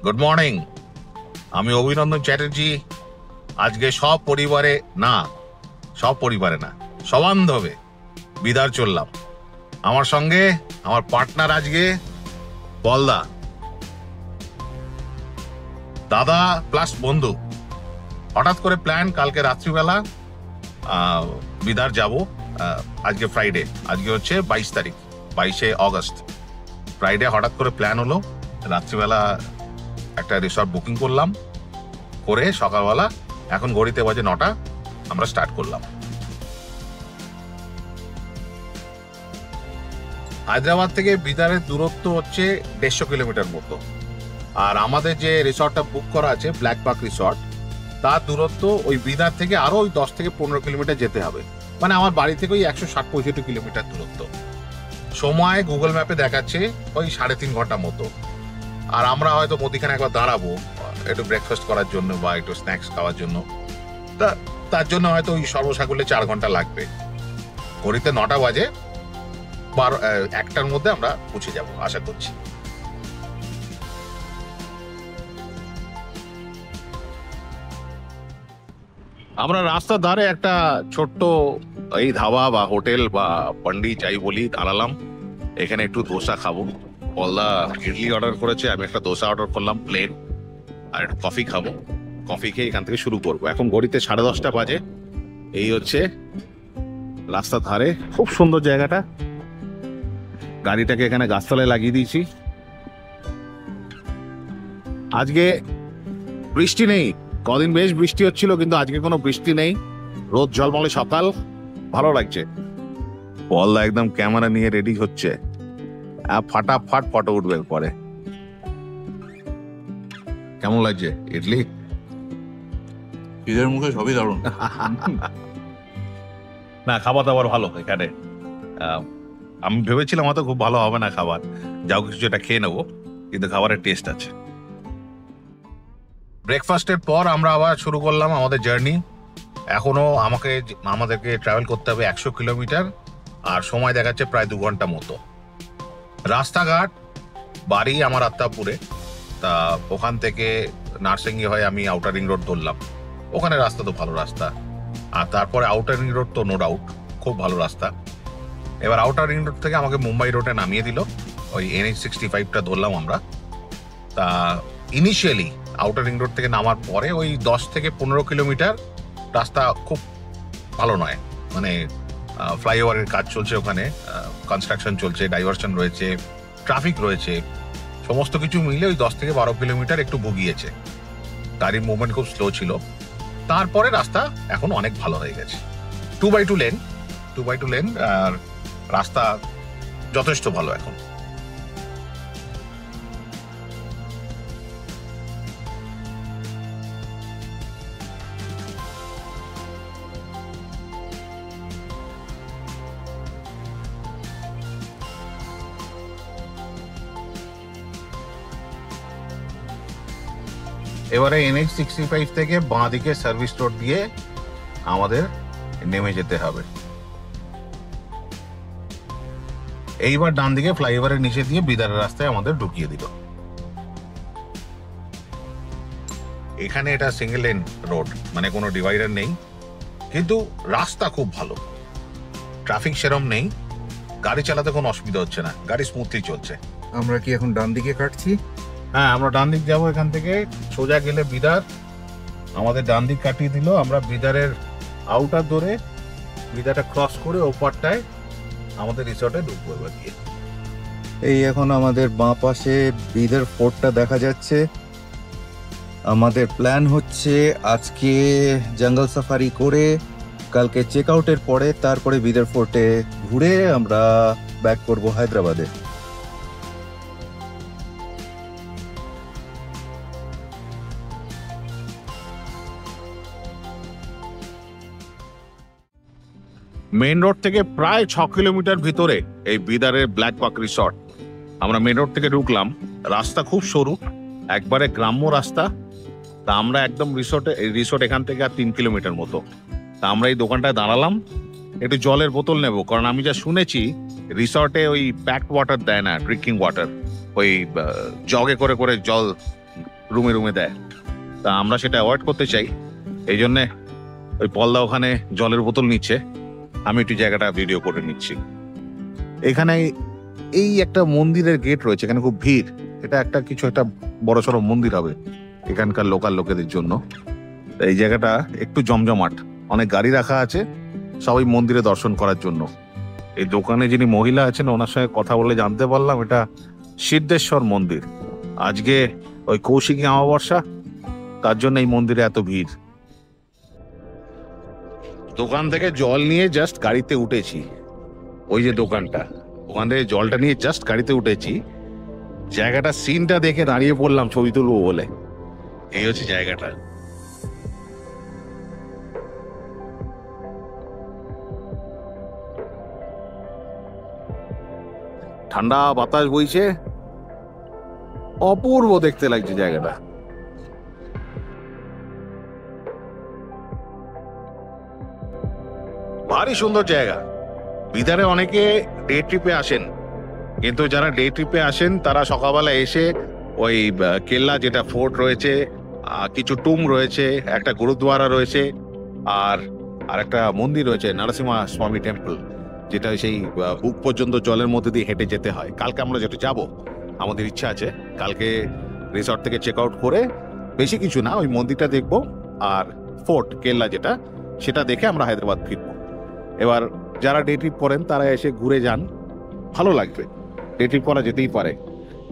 Good morning. আমি অভিনন্দন চ্যাটার্জি। আজকে সব পরিবারে না, সবান্ধবে বিদার চললাম। আমার সঙ্গে আমার পার্টনার আজকে বলদা, দাদা প্লাস বন্ধু। হঠাৎ করে প্ল্যান, কালকে রাত্রিবেলা বিদার যাব। আজকে ফ্রাইডে, আজকে হচ্ছে 22 তারিখ, 22শে অগস্ট। ফ্রাইডে হঠাৎ করে প্ল্যান হলো, রাত্রিবেলা একটা রিসর্ট বুকিং করলাম, করে সকালবেলা এখন ঘড়িতে বাজে 9টা, আমরা স্টার্ট করলাম। হায়দ্রাবাদ থেকে বিদারের দূরত্ব হচ্ছে 150 কিলোমিটার মতো। আর আমাদের যে রিসর্টটা বুক করা আছে ব্ল্যাক পাক রিসর্ট, তার দূরত্ব ওই বিদার থেকে আরো ওই 10 থেকে 15 কিলোমিটার যেতে হবে। মানে আমার বাড়ি থেকে ওই 160-65 কিলোমিটার দূরত্ব। সময় গুগল ম্যাপে দেখাচ্ছে ওই 3.5 ঘন্টা মতো। আর আমরা হয়তো মধ্যখানে একবার দাঁড়াবো একটু ব্রেকফাস্ট করার জন্য বা একটু স্ন্যাক্স খাওয়ার জন্য, তার জন্য হয়তো ওই সর্বসাকুল্যে 4 ঘন্টা লাগবে। ঘড়িতে 9টা বাজে, 1টার মধ্যে আমরা পৌঁছে যাব আশা করছি। আমরা রাস্তার ধারে একটা ছোট্ট এই ধাবা বা হোটেল বা পান্ডি যাই বলি দাঁড়ালাম। এখানে একটু দোসা খাবো। বলদা ইডলি অর্ডার করেছে, আমি একটা দোসা অর্ডার করলাম প্লেন, আর একটা কফি খাবো। কফি খেয়ে এখান থেকে শুরু করবো। এখন ঘড়িতে 10:30 বাজে। এই হচ্ছে রাস্তার ধারে, খুব সুন্দর জায়গাটা। গাড়িটাকে এখানে গাছতলায় লাগিয়ে দিয়েছি। আজকে বৃষ্টি নেই, কদিন বেশ বৃষ্টি হচ্ছিল, কিন্তু আজকে কোনো বৃষ্টি নেই। রোদ ঝলমলে সকাল, ভালো লাগছে। বলদা একদম ক্যামেরা নিয়ে রেডি হচ্ছে, ফাটাফাট ফটো উঠবে পরে। কেমন লাগছে ইডলি? ঈদের মুখে সবই দারুণ। না, খাবার দাবার ভালো এখানে। আমি ভেবেছিলাম হয়তো খুব ভালো হবে না খাবার, যাও কিছু এটা খেয়ে নেবো, কিন্তু খাবারের টেস্ট আছে। ব্রেকফাস্টের পর আমরা আবার শুরু করলাম আমাদের জার্নি। এখনো আমাদেরকে ট্রাভেল করতে হবে 100 কিলোমিটার, আর সময় দেখাচ্ছে প্রায় 2 ঘন্টা মতো। রাস্তাঘাট, বাড়ি আমার আত্মাপুরে, তা ওখান থেকে নার্সিংয়ে হয়ে আমি আউটার রিং রোড ধরলাম। ওখানে রাস্তা তো ভালো রাস্তা, আর তারপরে আউটার রিং রোড তো নো ডাউট খুব ভালো রাস্তা। এবার আউটার রিং রোড থেকে আমাকে মুম্বাই রোডে নামিয়ে দিল, ওই NH65টা ধরলাম আমরা। তা ইনিশিয়ালি আউটার রিং রোড থেকে নামার পরে ওই 10 থেকে 15 কিলোমিটার রাস্তা খুব ভালো নয়। মানে ফ্লাইওভারের কাজ চলছে, ওখানে কনস্ট্রাকশন চলছে, ডাইভারশন রয়েছে, ট্রাফিক রয়েছে, সমস্ত কিছু মিলে ওই 10 থেকে 12 কিলোমিটার একটু ভুগিয়েছে। গাড়ির মুভমেন্ট খুব স্লো ছিল। তারপরে রাস্তা এখন অনেক ভালো হয়ে গেছে, 2x2 লেন, আর রাস্তা যথেষ্ট ভালো এখন। এবারে NH65 থেকে বাঁ দিকে সার্ভিস রোড দিয়ে আমাদের নেমে যেতে হবে। এইবার ডান দিকে ফ্লাইওভারের নিচে দিয়ে বিদারের রাস্তায় আমাদের ঢুকিয়ে দিল। এখানে এটা সিঙ্গেল লেন রোড, মানে কোনো ডিভাইডার নেই, কিন্তু রাস্তা খুব ভালো, ট্রাফিক সেরম নেই, গাড়ি চালাতে কোনো অসুবিধা হচ্ছে না, গাড়ি স্মুথলি চলছে। আমরা কি এখন ডান দিকে কাটছি? হ্যাঁ, আমরা ডান দিক যাবো। এখান থেকে সোজা গেলে বিদার, আমাদের ডান দিক কাটিয়ে দিল। আমরা বিদারের আউটার ধরে বিদারটা ক্রস করে ওপারটায় আমাদের রিসর্টে ঢুকবো এবার গিয়ে। এই এখন আমাদের বাঁ পাশে বিদের ফোর্টটা দেখা যাচ্ছে। আমাদের প্ল্যান হচ্ছে আজকে জঙ্গল সাফারি করে কালকে চেক আউটের পরে তারপরে বিদের ফোর্টে ঘুরে আমরা ব্যাক করব হায়দ্রাবাদে। মেইন রোড থেকে প্রায় 6 কিলোমিটার ভিতরে এই বিদারের ব্ল্যাক পাক রিসর্ট। আমরা মেইন রোড থেকে ঢুকলাম, রাস্তা খুব সরু, একবারে গ্রাম্য রাস্তা। তা আমরা একদম রিসর্ট এখান থেকে আর 3 কিলোমিটার মতো। তা আমরা এই দোকানটায় দাঁড়ালাম, একটু জলের বোতল নেব, কারণ আমি যা শুনেছি রিসর্টে ওই প্যাকড ওয়াটার দেয় না, ড্রিঙ্কিং ওয়াটার, ওই জগে করে করে জল রুমে রুমে দেয়। তা আমরা সেটা অ্যাভয়েড করতে চাই, এই জন্যে ওই পলদা ওখানে জলের বোতল নিচ্ছে, আমি একটু জায়গাটা ভিডিও করে নিচ্ছি। এখানে এই একটা মন্দিরের গেট রয়েছে, এখানে খুব ভিড়। এটা একটা কিছু একটা বড়সড় মন্দির হবে এখানকার লোকাল লোকেদের জন্য। এই জায়গাটা একটু জমজমাট, অনেক গাড়ি রাখা আছে সবাই মন্দিরে দর্শন করার জন্য। এই দোকানে যিনি মহিলা আছেন ওনার সঙ্গে কথা বলে জানতে পারলাম এটা সিদ্ধেশ্বর মন্দির। আজকে ওই কৌশিকী অমাবস্যা, তার জন্য এই মন্দিরে এত ভিড়। দোকান থেকে জল নিয়ে জাস্ট গাড়িতে উঠেছি, ওই যে দোকানটা, ওখান থেকে জলটা নিয়ে জাস্ট গাড়িতে উঠেছি। জায়গাটা সিনটা দেখে দাঁড়িয়ে পড়লাম ছবি তুলবো বলে। এই হচ্ছে জায়গাটা। ঠান্ডা বাতাস বইছে, অপূর্ব দেখতে লাগছে জায়গাটা। ভারী সুন্দর জায়গা। বিদারে অনেকে ডে ট্রিপে আসেন, কিন্তু যারা ডে ট্রিপে আসেন তারা সকালবেলা এসে ওই কেল্লা যেটা ফোর্ট রয়েছে, কিছু টুম রয়েছে, একটা গুরুদ্বারা রয়েছে, আর একটা মন্দির রয়েছে নরসিংহ স্বামী টেম্পল, যেটা সেই বুক পর্যন্ত জলের মধ্যে দিয়ে হেঁটে যেতে হয়। কালকে আমরা যেটা যাব, আমাদের ইচ্ছা আছে কালকে রিসর্ট থেকে চেক আউট করে বেশি কিছু না, ওই মন্দিরটা দেখবো আর ফোর্ট কেল্লা যেটা, সেটা দেখে আমরা হায়দ্রাবাদ ফিরবো। এবার যারা ডে ট্রিপ করেন তারা এসে ঘুরে যান, ভালো লাগবে। ডে ট্রিপ করা যেতেই পারে।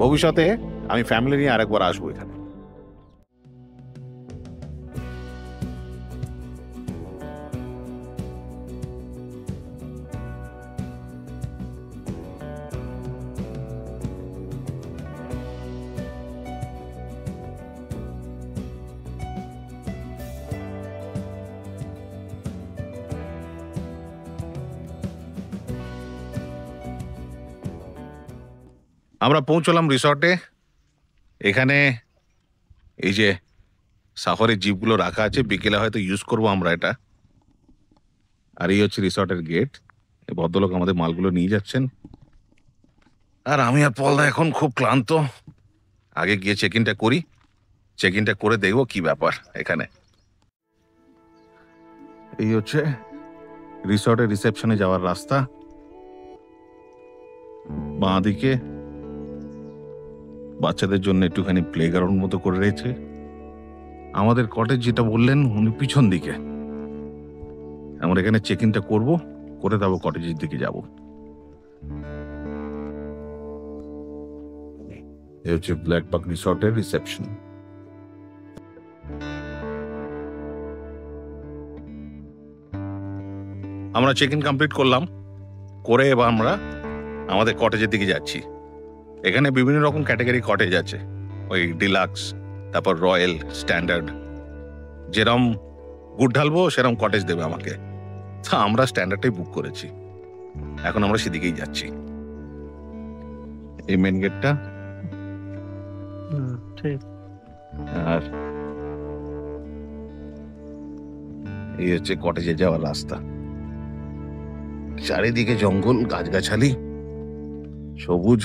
ভবিষ্যতে আমি ফ্যামিলি নিয়ে আরেকবার আসবো এখানে। আমরা পৌঁছলাম রিসর্টে। এখানে এই যে সাফারি জিপগুলো রাখা আছে, বিকেলে হয়তো ইউজ করবো আমরা এটা। আর এই হচ্ছে রিসর্টের গেট। এই ভদ্রলোক আমাদের মালগুলো নিয়ে যাচ্ছেন, আর আমি আর পলদা এখন খুব ক্লান্ত। আগে গিয়ে চেক ইনটা করি, চেক ইনটা করে দেখবো কি ব্যাপার এখানে। এই হচ্ছে রিসর্টের রিসেপশনে যাওয়ার রাস্তা। বাঁ দিকে বাচ্চাদের জন্য একটুখানি প্লেগ্রাউন্ড মতো করে রয়েছে। আমাদের কটেজ যেটা বললেন উনি পিছন দিকে। আমরা এখানে চেক ইনটা করবো, করে তারপর কটেজের দিকে যাব। এই হচ্ছে ব্ল্যাক বাক রিসর্টের রিসেপশন। আমরা চেক ইন কমপ্লিট করলাম, করে এবার আমরা আমাদের কটেজের দিকে যাচ্ছি। এখানে বিভিন্ন রকম ক্যাটাগরি কটেজ আছে, ওই ডিলাক্স, তারপর রয়্যাল, স্ট্যান্ডার্ড। যেরম গুড় ঢালবো সেরকম কটেজ দেবে আমাকে। তা আমরা স্ট্যান্ডার্ডটাই বুক করেছি, এখন আমরা সেদিকেই যাচ্ছি। এই মেন গেটটা, আর এই হচ্ছে কটেজে যাওয়ার রাস্তা। চারিদিকে জঙ্গল, গাছগাছালি, সবুজ।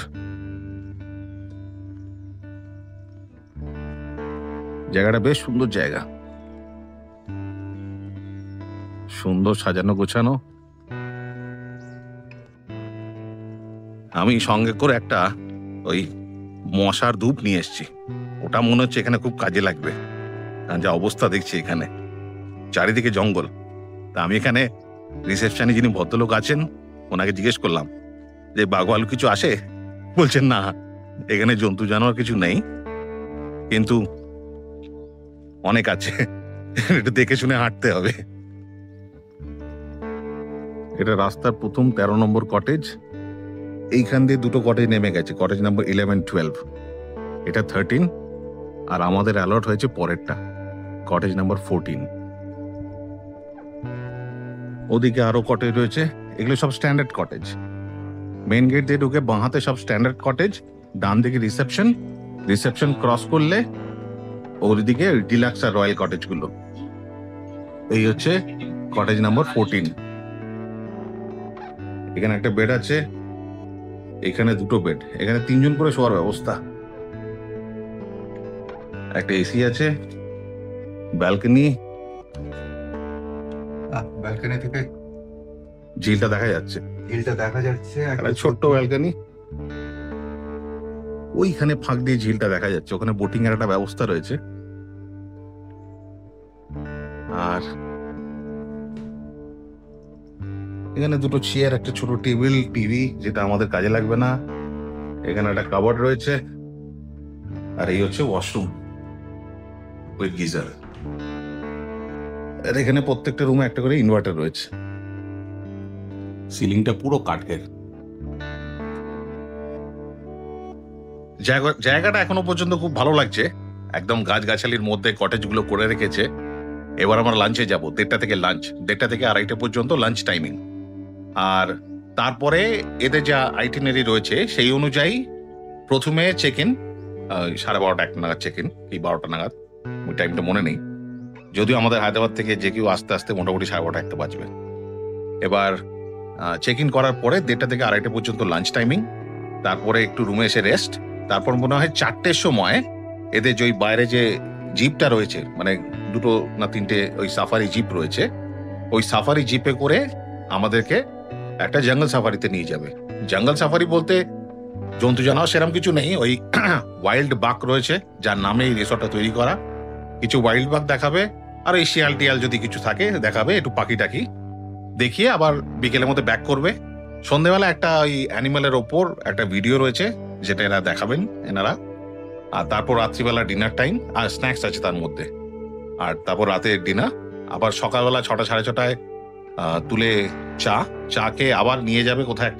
জায়গাটা বেশ সুন্দর জায়গা, সুন্দর সাজানো গোছানো। আমি সঙ্গে করে একটা ওই মশার ধূপ নিয়ে এসেছি, ওটা মনে হচ্ছে এখানে খুব কাজে লাগবে। যা অবস্থা দেখছি এখানে, চারিদিকে জঙ্গল। তা আমি এখানে রিসেপশনে যিনি ভদ্রলোক আছেন ওনাকে জিজ্ঞেস করলাম যে বাঘ ভালু কিছু আসে? বলছেন না, এখানে জন্তু জানোয়ার কিছু নেই, কিন্তু অনেক আছে, একটু দেখে শুনে হাঁটতে হবে। এটা রাস্তার প্রথম 13 নম্বর কটেজ। এইখান দিয়ে দুটো কটেজ নেমে গেছে, কটেজ নাম্বার 11, 12। এটা 13, আর আমাদের অ্যালট হয়েছে পরেরটা, কটেজ নাম্বার 14। ওদিকে আরো কটেজ রয়েছে, এগুলো সব স্ট্যান্ডার্ড কটেজ। মেন গেট দিয়ে ঢুকে বাঁ হাতে সব স্ট্যান্ডার্ড কটেজ, ডান দিকে রিসেপশন। রিসেপশন ক্রস করলে ওদিকে ডিলাক্স আর রয়্যাল কটেজ গুলো। এই হচ্ছে কটেজ নাম্বার 14। এখানে একটা বেড আছে, এখানে দুটো বেড, এখানে 3 জন করে শোয়ার ব্যবস্থা। একটা এসি আছে, ব্যালকনি, ব্যালকনি থেকে ঝিলটা দেখা যাচ্ছে। ঝিলটা দেখা যাচ্ছে, একটা ছোট্ট ব্যালকনি, ওইখানে ফাঁক দিয়ে ঝিলটা দেখা যাচ্ছে। ওখানে বোটিং এর একটা ব্যবস্থা রয়েছে। আর এখানে দুটো চেয়ার, একটা ছোট টেবিল, টিভি, যেটা আমাদের কাজে লাগবে না। এখানে একটা কাবার্ড রয়েছে, আর এই হচ্ছে ওয়াশরুম উইথ গিজার। আর এখানে প্রত্যেকটা রুমে একটা করে ইনভার্টার রয়েছে। সিলিংটা পুরো কাঠের। জায়গাটা এখনো পর্যন্ত খুব ভালো লাগছে, একদম গাছগাছালির মধ্যে কটেজগুলো করে রেখেছে। এবার আমরা লাঞ্চে যাব, 1:30 থেকে লাঞ্চ, 1:30 থেকে 2:30 পর্যন্ত লাঞ্চ টাইমিং। আর তারপরে এদের যা আইটিনারি রয়েছে সেই অনুযায়ী প্রথমে চেক ইন 12:30 1 নাগাদ চেক ইন, এই 12টা নাগাদ, ওই টাইমটা মনে নেই। যদিও আমাদের হায়দ্রাবাদ থেকে যে কেউ আস্তে আস্তে মোটামুটি 12:30 1 বাজবে। এবার চেক ইন করার পরে 1:30 থেকে 2:30 পর্যন্ত লাঞ্চ টাইমিং, তারপরে একটু রুমে এসে রেস্ট। তারপর মনে হয় 4টের সময় এদের যে বাইরে যে জিপটা রয়েছে, মানে 2 না 3টে ওই সাফারি জিপ রয়েছে, ওই সাফারি জিপে করে আমাদেরকে একটা জঙ্গল সাফারিতে নিয়ে যাবে। জঙ্গল সাফারি বলতে জন্তু জানোয়ার সেরকম কিছু নেই, ওই ওয়াইল্ড বাঘ রয়েছে যার নামে এই রিসর্টটা তৈরি করা। কিছু ওয়াইল্ড বাঘ দেখাবে, আর এই শিয়াল টিয়াল যদি কিছু থাকে দেখাবে, একটু পাখি টাকি দেখিয়ে আবার বিকেলের মধ্যে ব্যাক করবে। সন্ধ্যেবেলা একটা ওই অ্যানিমেলের ওপর একটা ভিডিও রয়েছে যেটা এরা দেখাবেন এনারা। আর তারপর রাত্রিবেলা ডিনার টাইম আর স্ন্যাক্স আছে তার মধ্যে। আর তারপর রাতে ডিনার, আবার সকালবেলা 6টা 6:30 তুলে চা খেয়ে আবার নিয়ে যাবে কোথায়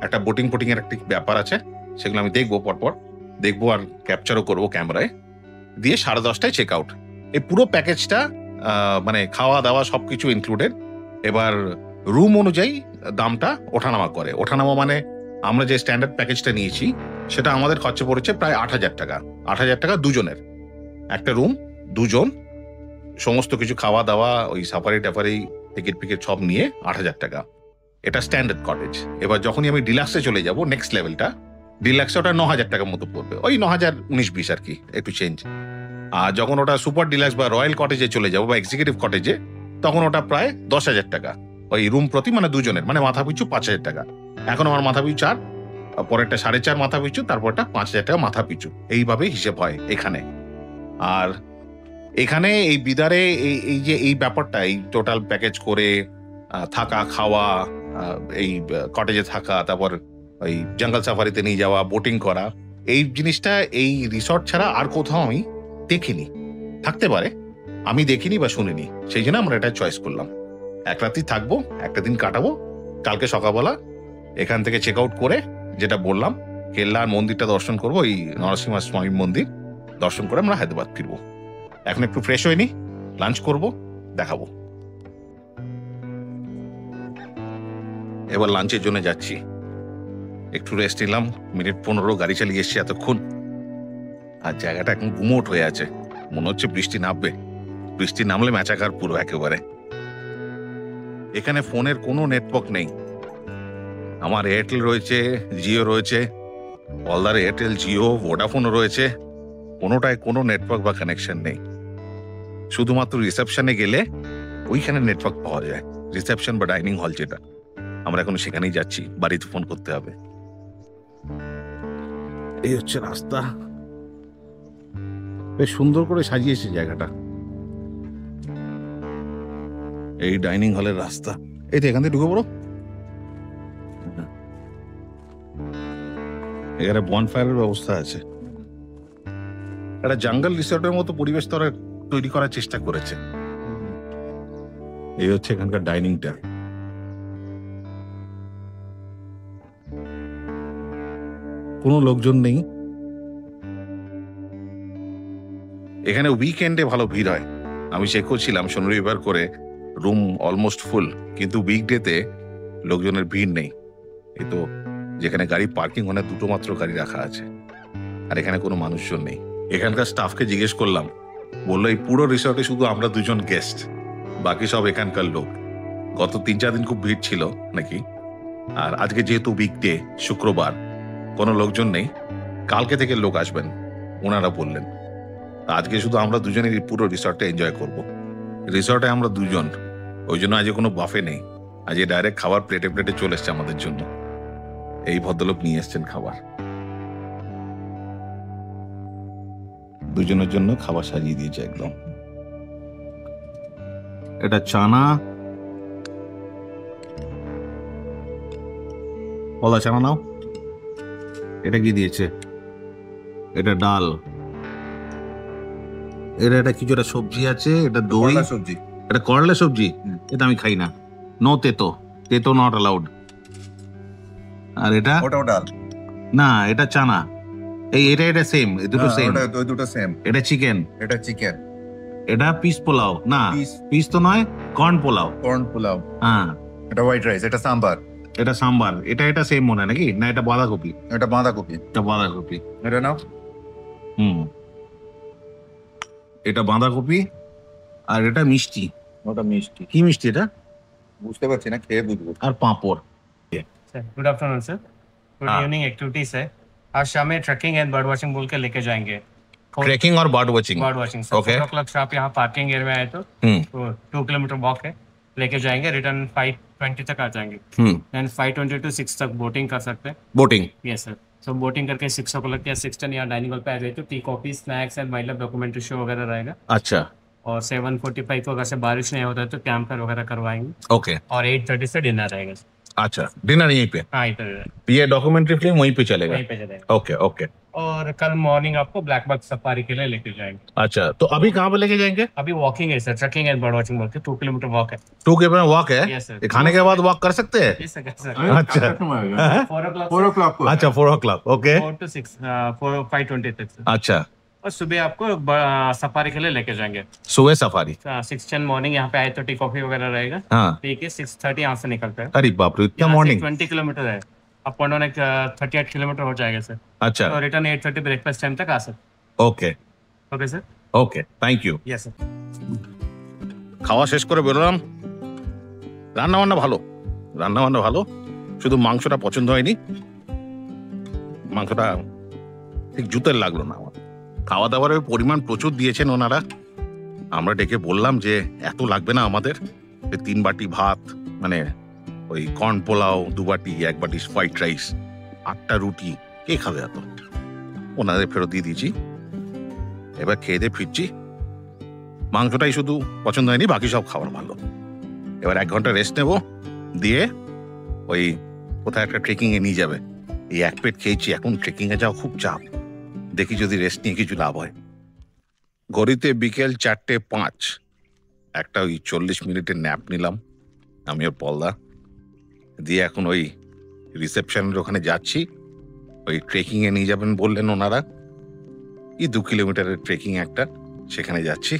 একটা বোটিং এর একটা ব্যাপার আছে, সেগুলো আমি দেখবো, পরপর দেখবো আর ক্যাপচারও করবো ক্যামেরায়, দিয়ে 10:30 চেক আউট। এই পুরো প্যাকেজটা মানে খাওয়া দাওয়া সবকিছু ইনক্লুডেড। এবার রুম অনুযায়ী দামটা ওঠানামা করে। ওঠানামা মানে আমরা যে স্ট্যান্ডার্ড প্যাকেজটা নিয়েছি সেটা আমাদের খরচা পড়েছে প্রায় 8,000 টাকা। 8,000 টাকা দুজনের, একটা রুম, দুজন, সমস্ত কিছু খাওয়া দাওয়া, ওই সাফারি টাফারি, টিকিট ফিকিট সব নিয়ে 8,000 টাকা। এটা স্ট্যান্ডার্ড কটেজ। এবার যখনই আমি ডিলাক্সে চলে যাব, নেক্সট লেভেলটা, ডিলাক্সে ওটা 9,000 টাকার মতো পড়বে, ওই 9,019-20 আর কি, একটু চেঞ্জ। আর যখন ওটা সুপার ডিলাক্স বা রয়্যাল কটেজে চলে যাবো বা এক্সিকিউটিভ কটেজে, তখন ওটা প্রায় 10,000 টাকা ওই রুম প্রতি, মানে দুজনের, মানে মাথা পিছু 5,000 টাকা। এখন আমার মাথা পিছু 4, পরেরটা 4.5 মাথা পিছু, তারপরটা 5,000 টাকা মাথা পিছু, এইভাবে হিসেব হয় এখানে। আর এখানে এই বিদারে এই যে এই ব্যাপারটা, এই টোটাল প্যাকেজ করে থাকা খাওয়া, এই কটেজে থাকা, তারপর ওই জঙ্গল সাফারিতে নিয়ে যাওয়া, বোটিং করা, এই জিনিসটা এই রিসর্ট ছাড়া আর কোথাও আমি দেখিনি। থাকতে পারে, আমি দেখিনি বা শুনিনি, সেই জন্য আমরা এটা চয়েস করলাম। এক রাত্রি থাকবো, একটা দিন কাটাবো, কালকে সকালবেলা এখান থেকে চেক আউট করে, যেটা বললাম, কেল্লার মন্দিরটা দর্শন করবো, এই নরসিংহ স্বামী মন্দির দর্শন করে আমরা হায়দ্রাবাদ ফিরবো। এখন একটু ফ্রেশ হয়নি, লাঞ্চ করব, দেখাবো। এবার লাঞ্চের জন্য যাচ্ছি, একটু রেস্ট নিলাম, মিনিট 15 গাড়ি চালিয়ে এসছি এতক্ষণ। আর জায়গাটা এখন গুমোট হয়ে আছে, মনে হচ্ছে বৃষ্টি নামবে। বৃষ্টি নামলে ম্যাচাকার পুরো একেবারে। এখানে ফোনের কোনো নেটওয়ার্ক নেই। আমার এয়ারটেল রয়েছে, জিও রয়েছে, অলদার এয়ারটেল, জিও, ভোডাফোনও রয়েছে, কোনোটায় কোনো নেটওয়ার্ক বা কানেকশন নেই। শুধুমাত্র রিসেপশনে গেলে ওইখানে নেটওয়ার্ক পাওয়া যায়, রিসেপশন বা ডাইনিং হল যেটা, আমরা এখন সেখানেই যাচ্ছি, বাড়িতে ফোন করতে হবে। এই হচ্ছে রাস্তা, বেশ সুন্দর করে সাজিয়েছে জায়গাটা। এই ডাইনিং হলের রাস্তা, এই তো এখান থেকে ঢুকে পড়ো। এখানে বনফায়ারের ব্যবস্থা আছে। একটা জঙ্গল রিসোর্টের মতো পরিবেশ তারা তৈরি করার চেষ্টা করেছে। এই হচ্ছে এখানকার ডাইনিংটা। কোনো লোকজন নেই এখানে। উইকেন্ডে ভালো ভিড় হয়, আমি চেক করছিলাম, শনি রবিবার করে রুম অলমোস্ট ফুল, কিন্তু উইকডেতে লোকজনের ভিড় নেই। এই তো যেখানে গাড়ি পার্কিং হয় না, 2টো মাত্র গাড়ি রাখা আছে, আর এখানে কোনো মানুষজন নেই। এখানকার স্টাফকে জিজ্ঞেস করলাম, বললো এই পুরো রিসর্টে শুধু আমরা 2জন গেস্ট, বাকি সব এখানকার লোক। গত 3-4 দিন খুব ভিড় ছিল নাকি, আর আজকে যেহেতু উইকডে, শুক্রবার, কোনো লোকজন নেই। কালকে থেকে লোক আসবেন ওনারা বললেন। আজকে শুধু আমরা দুজনেই পুরো রিসর্টটা এনজয় করব। রিসর্টে আমরা দুজন, ওই জন্য আজকে কোনো বাফে নেই। আজকে ডাইরেক্ট খাবার প্লেটে প্লেটে চলে এসছে আমাদের জন্য। এই ভদ্রলোক নিয়ে এসছেন খাবার, দুজনের জন্য খাবার সাজিয়ে দিয়েছে একদম। এটা চানা, ওলা চানা নাও। এটা কি দিয়েছে? এটা ডাল, এটা কিছু একটা সবজি আছে, এটা দই, সবজি, এটা করলা সবজি। এটা আমি খাই না, নো তেতো, তেতো নট অ্যালাউড। আর এটা ওটাও ডাল না, এটা চানা। এটা সেম, দুটো সেম। ওই দুটো সেম। এটা চিকেন, এটা চিকেন, এটা পিস পোলাও। না, পিস তো নয়, কর্ন পোলাও। কর্ন পোলাও, হ্যাঁ। এটা হোয়াইট রাইস, এটা সাম্বার, এটা সাম্বার। এটা সেম মনে হয় নাকি? না, এটা বাঁধাকপি। এটা বাঁধাকপি, এটা বাঁধাকপি। এটা নাও। এটা বাঁধাকপি। আর এটা মিষ্টি। ওটা মিষ্টি। কি মিষ্টি এটা? বুঝতে পারছি না, খেয়ে বুঝবো। আর পাঁপড়। Good afternoon sir. Good evening activities है। आज शाम में ट्रैकिंग एंड बर्ड वॉचिंग बोल के लेके जाएंगे। ट्रैकिंग और bird watching. Bird watching sir. Okay. 4 o'clock से आप यहाँ पार्किंग एरिया में आए तो 2 किलोमीटर वॉक है, लेके जाएंगे। रिटर्न 5:20 तक आ जाएंगे। देन 5:20 to 6 तक बोटिंग कर सकते हैं। Boating. Yes sir. So boating करके 6 o'clock या 6:10 यहाँ डाइनिंग हॉल पे आ जाए तो tea coffee snacks and wild life documentary show वगैरह रहेगा। अच्छा, और 7:45 को अगर से बारिश नहीं होता है तो कैंप फायर वगैरह करवाएंगे। ओके। और 8:30 से डिनर रहेगा। अच्छा, डिनर यहीं पे? हाँ, इधर ये डॉक्यूमेंट्री फिल्म वहीं पे चलेगा? वहीं पे चलेगा। Okay okay. और कल मॉर्निंग आपको ब्लैक बक सफारी के लिए लेके जाएंगे। अच्छा, तो अभी कहाँ पे लेके जाएंगे? अभी वॉकिंग है sir, trekking and bird watching बोल के 2 किलोमीटर वॉक है। 2 के पे वॉक है? Yes, sir. ये खाने के बाद वॉक कर सकते हैं? Yes, sir, yes, sir। अच्छा। 4 o'clock को। अच्छा, 4 o'clock, ओके। 4 to 6, 5:20 तक सर। अच्छा, और सुबह आपको सफारी के लिए लेके जाएंगे। सुबह सफारी? 6:10 मॉर्निंग यहाँ पे आए तो टी कॉफी वगैरह रहेगा। हाँ। ठीक है, 6:30 यहाँ से निकलते हैं। अरे बाप रे, इतना यहाँ से मॉर्निंग? 20 किलोमीटर है। अप एंड डाउन 38 किलोमीटर हो जाएगा सर। अच्छा, तो रिटर्न 8:30 ब्रेकफास्ट टाइम तक आ सकते। Okay okay sir. Okay, thank you. Yes sir. খাওয়া শেষ করে বেরোলাম। রান্না বান্না ভালো, শুধু মাংসটা পছন্দ হয়নি। মাংসটা ঠিক জুতের লাগলো না আমার। খাওয়া দাওয়ার পরিমাণ প্রচুর দিয়েছেন ওনারা। আমরা ডেকে বললাম যে এত লাগবে না আমাদের, 3 বাটি ভাত, মানে ওই কর্ন পোলাও 2 বাটি, 1 বাটি হোয়াইট রাইস, 8টা রুটি, কে খাবে এত? ওনাদের ফেরত দিয়ে দিয়েছি। এবার খেয়ে দিয়ে ফিরছি। মাংসটাই শুধু পছন্দ হয়নি, বাকি সব খাবার ভালো। এবার 1 ঘন্টা রেস্ট নেব, দিয়ে ওই কোথায় একটা ট্রেকিং এ নিয়ে যাবে। এই 1 পেট খেয়েছি, এখন ট্রেকিং এ যাওয়া খুব চাপ। দেখি যদি রেস্ট নিয়ে কিছু লাভ হয়। ঘড়িতে বিকেল 4:05। একটা ওই 40 মিনিটের ন্যাপ নিলাম আমি আর পলদা, দিয়ে এখন ওই রিসেপশনের ওখানে যাচ্ছি। ওই ট্রেকিং এ নিয়ে যাবেন বললেন ওনারা, 2 কিলোমিটারের ট্রেকিং একটা, সেখানে যাচ্ছি।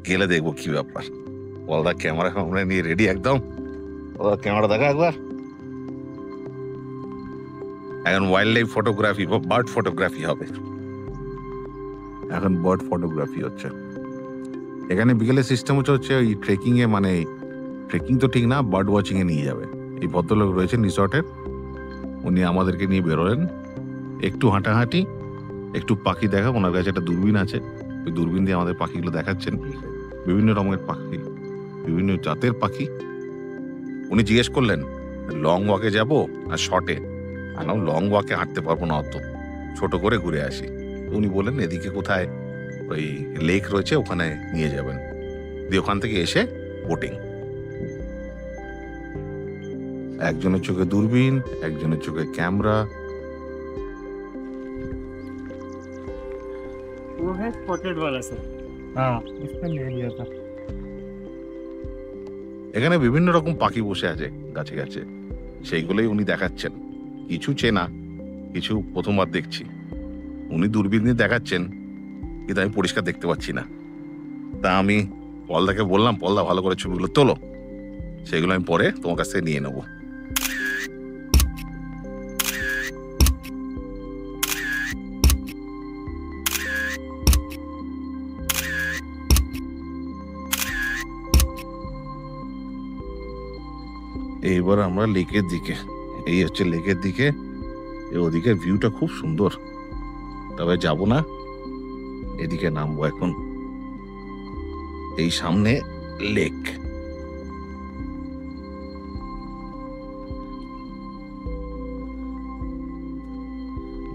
গেলে দেখবো কি ব্যাপার। পলদা ক্যামেরা নিয়ে রেডি একদম। ক্যামেরা দেখা একবার। এখন ওয়াইল্ড লাইফ ফটোগ্রাফি বা বার্ড ফটোগ্রাফি হবে। এখন বার্ড ফটোগ্রাফি হচ্ছে এখানে। বিকেলের সিস্টেম হচ্ছে ওই ট্রেকিং এ, মানে ট্রেকিং তো ঠিক না, বার্ড ওয়াচিং এ নিয়ে যাবে। এই ভদ্রলোক রয়েছেন রিসর্টের, উনি আমাদেরকে নিয়ে বেরোলেন। একটু হাঁটাহাঁটি, একটু পাখি দেখা। ওনার কাছে একটা দূরবীন আছে, ওই দূরবীন দিয়ে আমাদের পাখিগুলো দেখাচ্ছেন। বিভিন্ন রকমের পাখি, বিভিন্ন জাতের পাখি। উনি জিজ্ঞেস করলেন লং ওয়াকে যাব আর শর্টে। আমি লং ওয়াকে হাঁটতে পারবো না, অত ছোট করে ঘুরে আসি। উনি বললেন এদিকে কোথায় ওই লেক রয়েছে, ওখানে নিয়ে যাবেন, দিয়ে ওখান থেকে এসে বোটিং। একজনের চোখে দূরবীন, একজনের চোখে ক্যামেরা। वो है स्पॉटेड वाला सर। हाँ, इसका ले लिया था। এখানে বিভিন্ন রকম পাখি বসে আছে গাছে গাছে, সেইগুলোই উনি দেখাচ্ছেন। কিছু চেনা, কিছু প্রথমবার দেখছি। উনি দূরবীন দিয়ে দেখাচ্ছেন, কিন্তু আমি পরিষ্কার দেখতে পাচ্ছি না। তা আমি পলদাকে বললাম, পলদা ভালো করে ছবিগুলো তোলো, সেগুলো আমি পরে তোমার কাছ থেকে নিয়ে নেবো। এইবার আমরা লেকের দিকে, এই হচ্ছে লেকের দিকে। ওদিকে ভিউটা খুব সুন্দর, তবে যাব না, এদিকে নামবো এখন। এই সামনে লেক,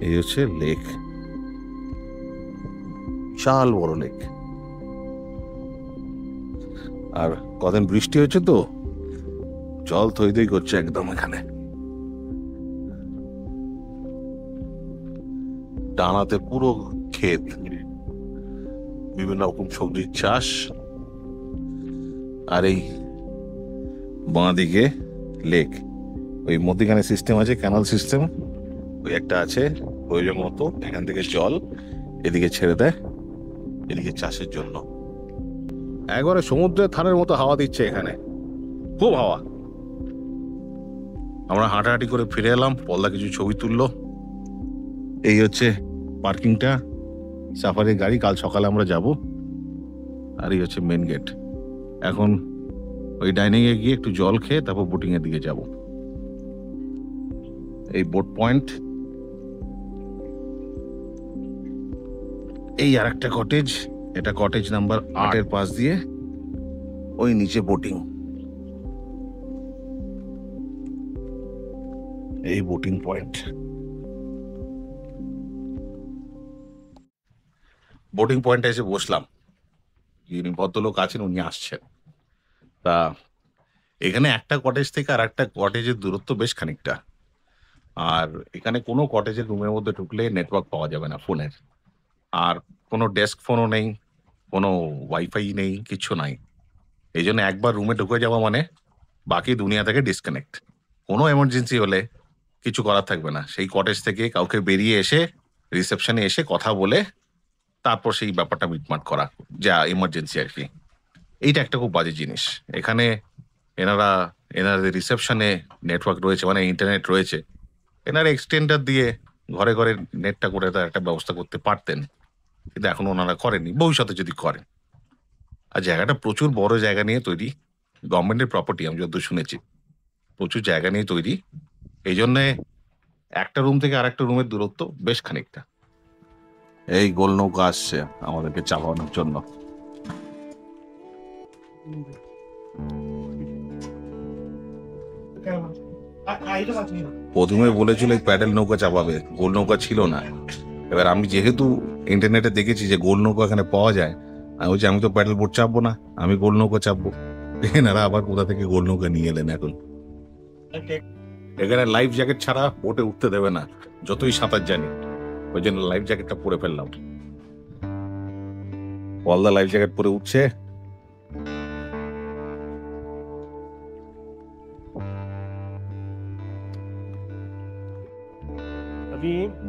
এই হচ্ছে লেক, বিশাল বড় লেক। আর কদিন বৃষ্টি হচ্ছে তো জল থই থই করছে একদম। এখানে ডানাতে পুরো ক্ষেত, বিভিন্ন রকম সবজির চাষ। আর এই বাঁ দিকে লেক, ওই মধ্যিখানে সিস্টেম আছে, ক্যানাল সিস্টেম, ওই একটা আছে প্রয়োজন মতো। এখান থেকে জল এদিকে ছেড়ে দেয়, এদিকে চাষের জন্য। একবারে সমুদ্রের ধারের মতো হাওয়া দিচ্ছে এখানে, খুব হাওয়া। আমরা হাঁটাহাঁটি করে ফিরে এলাম, পলদা কিছু ছবি তুললো। এই হচ্ছে পার্কিংটা, সাফারির গাড়ি কাল সকালে আমরা যাব। আর এই হচ্ছে মেন গেট। এখন ওই ডাইনিং এ গিয়ে একটু জল খেয়ে তারপর বোটিং এর দিকে যাব। এই বোট পয়েন্ট, এই আর একটা কটেজ, এটা কটেজ নাম্বার 8 পাশ দিয়ে ওই নিচে বোটিং। এই বোটিং পয়েন্ট। বোটিং পয়েন্টে এসে বসলাম, যিনি ভদ্রলোক আছেন উনি আসছেন। তা এখানে একটা কটেজ থেকে আর একটা কটেজের দূরত্ব বেশ খানিকটা। আর এখানে কোনো কটেজের রুমের মধ্যে ঢুকলে নেটওয়ার্ক পাওয়া যাবে না ফোনের। আর কোনো ডেস্ক ফোনও নেই, কোনো ওয়াইফাই নেই, কিচ্ছু নাই। এই জন্য একবার রুমে ঢুকে যাওয়া মানে বাকি দুনিয়া থেকে ডিসকানেক্ট। কোনো এমার্জেন্সি হলে কিছু করার থাকবে না, সেই কটেজ থেকে কাউকে বেরিয়ে এসে রিসেপশনে এসে কথা বলে তারপর সেই ব্যাপারটা মিটমাট করা, যা এমার্জেন্সি আর কি। এইটা একটা খুব বাজে জিনিস। এখানে এনাদের রিসেপশনে নেটওয়ার্ক রয়েছে, মানে ইন্টারনেট রয়েছে। এনারা এক্সটেন্ডার দিয়ে ঘরে ঘরে নেটটা করে তার একটা ব্যবস্থা করতে পারতেন, কিন্তু এখন ওনারা করেনি, ভবিষ্যতে যদি করেন। আর জায়গাটা প্রচুর বড় জায়গা নিয়ে তৈরি, গভর্নমেন্টের প্রপার্টি, আমি যতদূর শুনেছি প্রচুর জায়গা নিয়ে তৈরি। এই জন্যে একটা রুম থেকে আর একটা রুমের দূরত্ব বেশ খানিকটা। এই গোল নৌকা আসছে আমাদেরকে চালানোর জন্য। প্রথমে বলেছিল প্যাডেল নৌকা চাপাবে, গোল নৌকা ছিল না। এবার আমি যেহেতু ইন্টারনেটে দেখেছি যে গোল নৌকা এখানে পাওয়া যায়, আমি বলছি আমি তো প্যাডেল বোট চাপবো না, আমি গোল নৌকা চাপবো। এনারা আবার কোথা থেকে গোল নৌকা নিয়ে এলেন এখন। এখানে লাইফ জ্যাকেট ছাড়া বোটে উঠতে দেবে না, যতই সাঁতার জানি। ওই জন্য লাইফ জ্যাকেটটা পরে ফেললাম। পলদা লাইফ জ্যাকেট পরে উঠছে।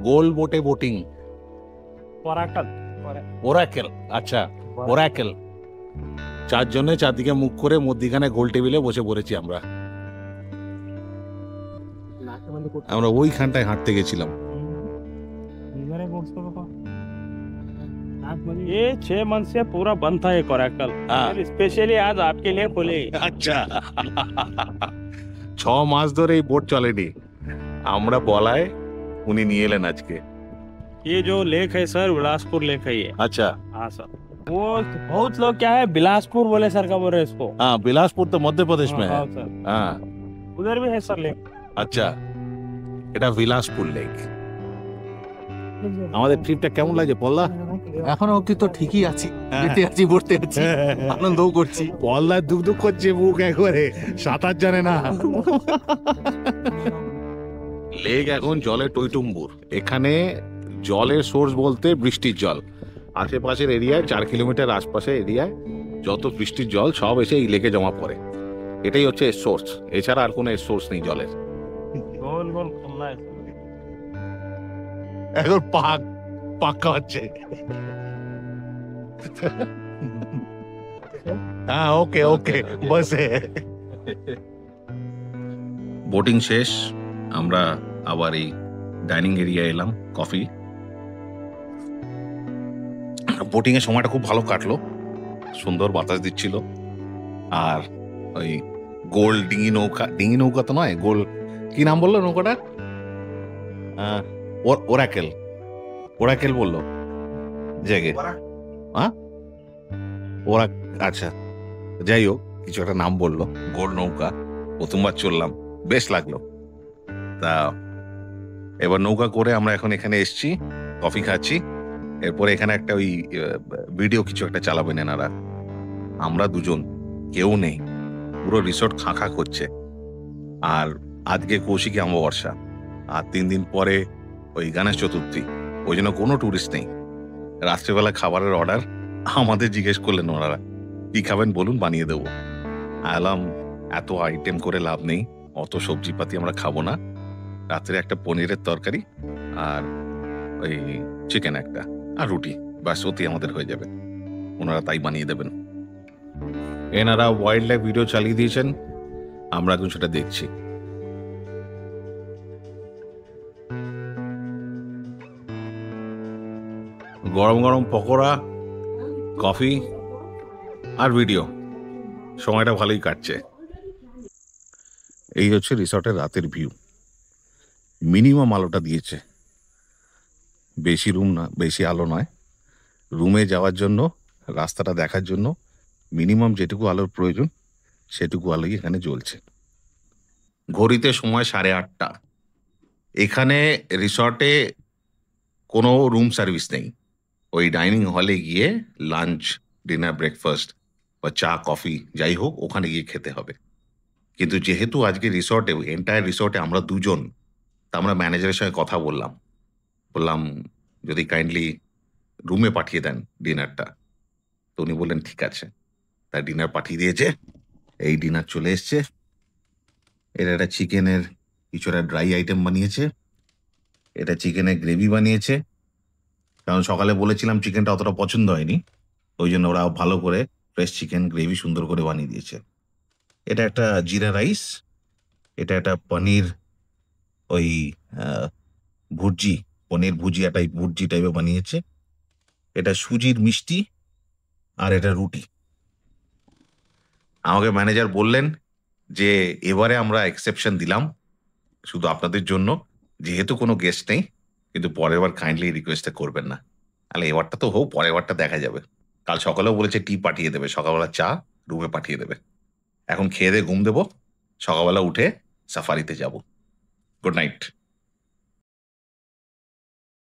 গোল বোটে বোটিং, ওরাকেল। আচ্ছা, ওরাকেল। চারজনে চারদিকে মুখ করে মধ্যিখানে গোল টেবিলে বসে পড়েছি আমরা। আমরা ওইখানটায় হাঁটতে গেছিলাম। ये 6 मंथ से पूरा बंद था ये कोरैकल, स्पेशली आज आपके लिए खुले। আচ্ছা, 6 মাস ধরে এই বোট চলেনি, আমরা বলায় উনি নিয়ে এলেন আজকে। ये जो लेक है सर, बिलासपुर लेक है ये। अच्छा, हाँ सर। वो बहुत लोग क्या है बिलासपुर बोले सर का बोल रहे इसको। हाँ, बिलासपुर तो मध्य प्रदेश में है। हाँ सर, हाँ, उधर भी है सर लेक। আচ্ছা, এটা বিলাসপুর লেক। আমাদের ট্রিপটা কেমন লাগে পল্লা? এখনো অব্দি তো ঠিকই আছি, যেতে আছি, পড়তে আছি, আনন্দও করছি। পল্লা দুঃখ দুঃখ করছে, মুখ একবারে সাঁতার জানে না। লেক এখন জলে টইটুম্বুর। এখানে জলের সোর্স বলতে বৃষ্টির জল। আশেপাশের এরিয়ায় 4 কিলোমিটার আশপাশের এরিয়ায় যত বৃষ্টির জল সব এসে এই লেকে জমা পড়ে। এটাই হচ্ছে এর সোর্স, এছাড়া আর কোনো এর সোর্স নেই জলের। गोल गोल खुलना है। এখন পাক্কা হচ্ছে। হ্যাঁ, ওকে ওকে, বসে। বোটিং শেষ, আমরা আবার এই ডাইনিং এরিয়া এলাম। কফি, বোটিং এর সময়টা খুব ভালো কাটলো, সুন্দর বাতাস দিচ্ছিল। আর ওই গোল ডিঙি নৌকা তো নয়, গোল কি নাম বললো নৌকাটা? ওরাকেল বললো। জায়গায় হ্যাঁ ওরা আচ্ছা যাই হোক কিছু একটা নাম বললো গোল নৌকা প্রথমবার চললাম বেশ লাগলো তা এবার নৌকা করে আমরা এখন এখানে এসছি কফি খাচ্ছি এরপরে এখানে একটা ওই ভিডিও কিছু একটা চালাবেন এনারা আমরা দুজন কেউ নেই পুরো রিসোর্ট খাঁ করছে আর আজকে কৌশিকী অমাবস্যা আর 3 দিন পরে ওই গণেশ চতুর্থী ওই জন্য কোনো টুরিস্ট নেই রাত্রেবেলা খাবারের অর্ডার আমাদের জিজ্ঞেস করলেন ওনারা কি খাবেন বলুন বানিয়ে দেবো আলাম এত আইটেম করে লাভ নেই অত সবজিপাতি আমরা খাবো না রাত্রে একটা পনিরের তরকারি আর ওই চিকেন একটা আর রুটি ব্যাস অতি আমাদের হয়ে যাবে ওনারা তাই বানিয়ে দেবেন এনারা ওয়াইল্ড লাইফ ভিডিও চালিয়ে দিয়েছেন আমরা এখন সেটা দেখছি গরম গরম পকোড়া কফি আর ভিডিও সময়টা ভালোই কাটছে এই হচ্ছে রিসর্টের রাতের ভিউ মিনিমাম আলোটা দিয়েছে বেশি রুম না বেশি আলো নয় রুমে যাওয়ার জন্য রাস্তাটা দেখার জন্য মিনিমাম যেটুকু আলোর প্রয়োজন সেটুকু আলোই এখানে জ্বলছে ঘড়িতে সময় 8:30 এখানে রিসর্টে কোনো রুম সার্ভিস নেই ওই ডাইনিং হলে গিয়ে লাঞ্চ ডিনার ব্রেকফাস্ট বা চা কফি যাই হোক ওখানে গিয়ে খেতে হবে কিন্তু যেহেতু আজকে রিসর্টে এন্টায়ার রিসর্টে আমরা দুজন তা আমরা ম্যানেজারের সঙ্গে কথা বললাম যদি কাইন্ডলি রুমে পাঠিয়ে দেন ডিনারটা তো উনি বললেন ঠিক আছে তাই ডিনার পাঠিয়ে দিয়েছে এই ডিনার চলে এসছে এটা একটা চিকেনের কিছু একটা ড্রাই আইটেম বানিয়েছে এটা চিকেনের গ্রেভি বানিয়েছে কারণ সকালে বলেছিলাম চিকেনটা অতটা পছন্দ হয়নি ওই জন্য ওরা ভালো করে ফ্রেশ চিকেন গ্রেভি সুন্দর করে বানিয়ে দিয়েছে এটা একটা জিরা রাইস এটা একটা পনির ওই ভুর্জি পনির ভুজিয়া টাইপ ভুর্জি টাইপের বানিয়েছে এটা সুজির মিষ্টি আর এটা রুটি আমাকে ম্যানেজার বললেন যে এবারে আমরা এক্সেপশন দিলাম শুধু আপনাদের জন্য যেহেতু কোনো গেস্ট নেই কিন্তু পরের বার কাইন্ডলি রিকোয়েস্টটা করবেন না তাহলে এবারটা তো হোক পরের বারটা দেখা যাবে কাল সকালেও বলেছে টি পাঠিয়ে দেবে সকালবেলা চা রুমে পাঠিয়ে দেবে এখন খেয়ে দিয়ে ঘুম দেবো সকালবেলা উঠে সাফারিতে যাব গুড নাইট